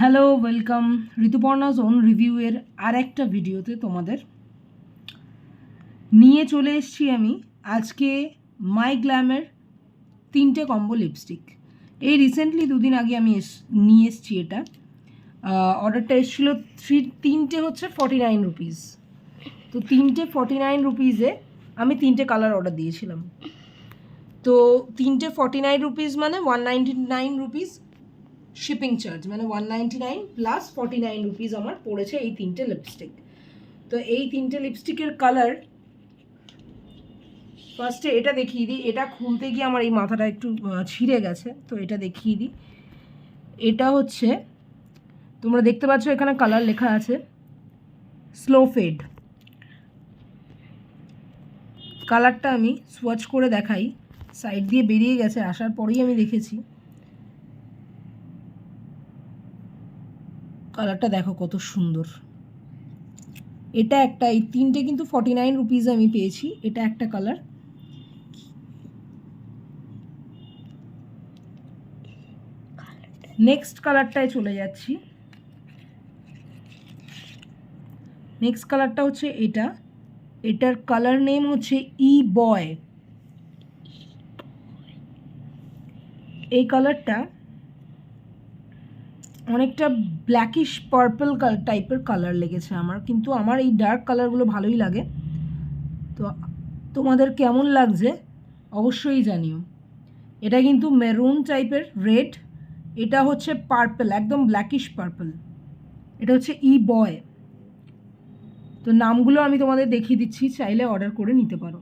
Hello, welcome ঋতুপর্ণাস on রিভিউয়ের আর একটা ভিডিওতে তোমাদের নিয়ে চলে এসেছি আমি আজকে মাই গ্ল্যামের 3টে কম্বো লিপস্টিক। এই রিসেন্টলি দুদিন আগে আমি নিয়ে এসেছি এটা। অর্ডারটা এসেছিলো 3টে হচ্ছে 49 রুপিস। তো 3টে 49 রুপিসে আমি 3টে কালার অর্ডার দিয়েছিলাম। তো 3টে 49 রুপিস মানে 199 রুপিস শিপিং চার্জ, মানে 199 প্লাস 49 রুপিস আমার পড়েছে এই 3টে লিপস্টিক। তো এই 3টে লিপস্টিকের কালার ফার্স্টে এটা দেখিয়ে দিই। এটা খুলতে গিয়ে আমার এই মাথাটা একটু ছিঁড়ে গেছে, তো এটা দেখিয়ে দিই। এটা হচ্ছে, তোমরা দেখতে পাচ্ছ এখানে কালার লেখা আছে স্লো ফেড। কালারটা আমি সোয়াচ করে দেখাই, সাইড দিয়ে বেরিয়ে গেছে, আসার পরেই আমি দেখেছি। কালারটা দেখো কত সুন্দর। এটা একটা, এই 3টে কিন্তু 49 রুপিস আমি পেয়েছি। এটা একটা কালার। নেক্সট কালারটায় চলে যাচ্ছি। নেক্সট কালারটা হচ্ছে এটা। এটার কালার নেম হচ্ছে ই বয়। এই কালারটা অনেকটা ব্ল্যাকিশ পার্পল টাইপের কালার লেগেছে আমার, কিন্তু আমার এই ডার্ক কালারগুলো ভালোই লাগে। তো তোমাদের কেমন লাগছে অবশ্যই জানিও। এটা কিন্তু মেরুন টাইপের রেড, এটা হচ্ছে পার্পল, একদম ব্ল্যাকিশ পার্পল। এটা হচ্ছে ই বয়। তো নামগুলো আমি তোমাদের দেখিয়ে দিচ্ছি, চাইলে অর্ডার করে নিতে পারো।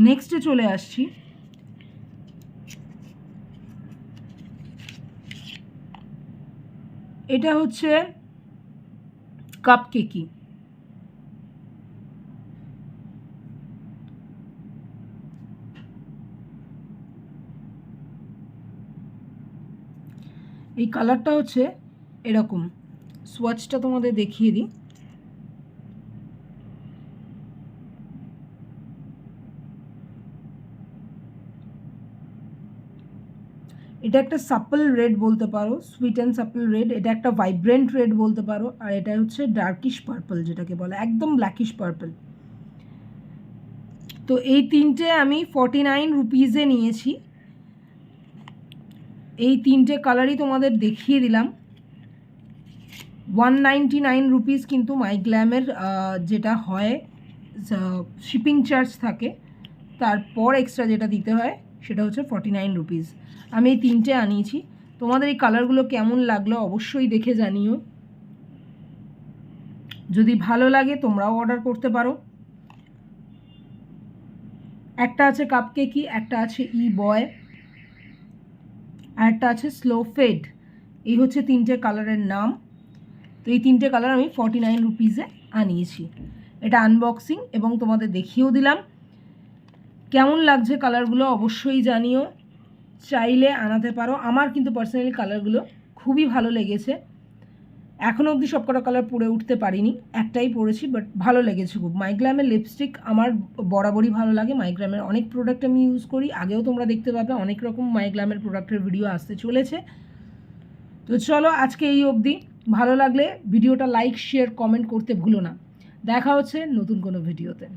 নেক্সটে চলে আসছি। এটা হচ্ছে কাপকেকি। এই কালারটা হচ্ছে এরকম। সোয়াচটা তোমাদের দেখিয়ে দিই। এটা একটা সাপল রেড বলতে পারো, সুইট অ্যান্ড সাপল রেড। এটা একটা ভাইব্রেন্ট রেড বলতে পারো। আর এটা হচ্ছে ডার্কিশ পার্পল, যেটাকে বলে একদম ব্ল্যাকিশ পার্পল। তো এই 3টে আমি 49 রুপিসে নিয়েছি। এই 3টে কালারই তোমাদের দেখিয়ে দিলাম। 199 রুপিস কিন্তু মাই গ্ল্যামের যেটা হয় শিপিং চার্জ থাকে, তারপর এক্সট্রা যেটা দিতে হয় সেটা হচ্ছে 49 রুপিস। আমি এই 3টে আনিয়েছি। তোমাদের এই কালারগুলো কেমন লাগলো অবশ্যই দেখে জানিও। যদি ভালো লাগে তোমরাও অর্ডার করতে পারো। একটা আছে কাপকেকি, একটা আছে ই বয়, আর একটা আছে স্লো ফেড। এই হচ্ছে 3টে কালারের নাম। তো এই 3টে কালার আমি 49 রুপিসে আনিয়েছি। এটা আনবক্সিং এবং তোমাদের দেখিয়েও দিলাম। কেমন লাগছে কালারগুলো অবশ্যই জানিও, চাইলে আনাতে পারো। আমার কিন্তু পার্সোনালি কালারগুলো খুবই ভালো লেগেছে। এখনও অবধি সবকটা কালার পরে উঠতে পারিনি, একটাই পরেছি, বাট ভালো লেগেছে খুব। মাইগ্ল্যামের লিপস্টিক আমার বরাবরই ভালো লাগে। মাইগ্ল্যামের অনেক প্রোডাক্ট আমি ইউজ করি, আগেও তোমরা দেখতে পাবে অনেক রকম মাইগ্ল্যামের প্রোডাক্টের ভিডিও আসতে চলেছে। তো চলো আজকে এই অবধি। ভালো লাগলে ভিডিওটা লাইক, শেয়ার, কমেন্ট করতে ভুলো না। দেখা হচ্ছে নতুন কোনো ভিডিওতে।